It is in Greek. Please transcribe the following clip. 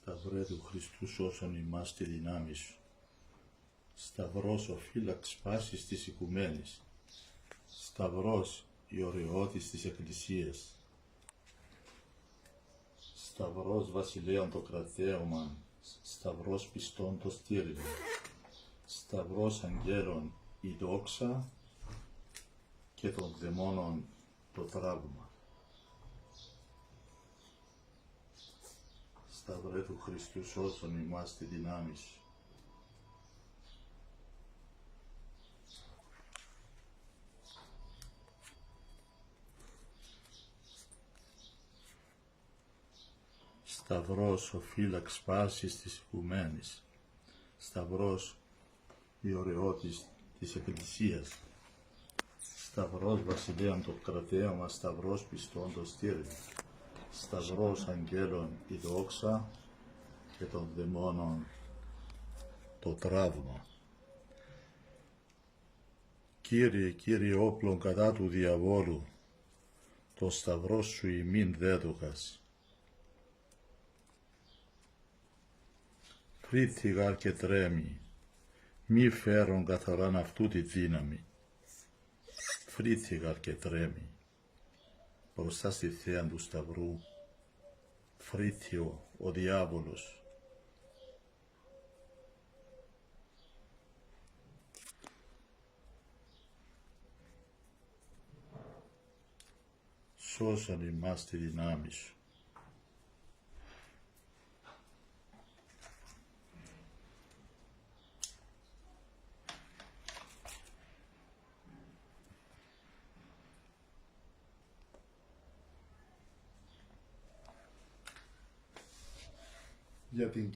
Σταυρέ του Χριστού σώσον ημάς τη δυνάμει σου. Σταυρός ο φύλαξ πάσης της οικουμένης. Σταυρός η ωραιότης της Εκκλησίας. Σταυρός βασιλέων το κρατέωμαν. Σταυρός πιστών το στήριγμα. Σταυρός αγγέλων η δόξα και των δαιμόνων το τραύμα. Σταυρέ του Χριστού σώσον ημάς τη δυνάμει σου. Σταυρός ο φύλαξ πάσης της οικουμένης. Σταυρός η ωραιότης της Εκκλησίας. Σταυρός βασιλέων το κρατέωμα, σταυρός πιστών το στήριγμα. Σταυρός αγγέλων η δόξα και των δαιμόνων το τραύμα. Κύριε, Κύριε όπλων κατά του διαβόλου, το σταυρό σου ημίν δέδωκας. Φρύθιγαρ και τρέμει, μη φέρον καθαράν αυτού τη δύναμη. Φρύθιγαρ και τρέμει, μπροστά στη θέα του σταυρού, φρύθιο ο διάβολος. Σώσον ημάς τη δυνάμει σου. Για την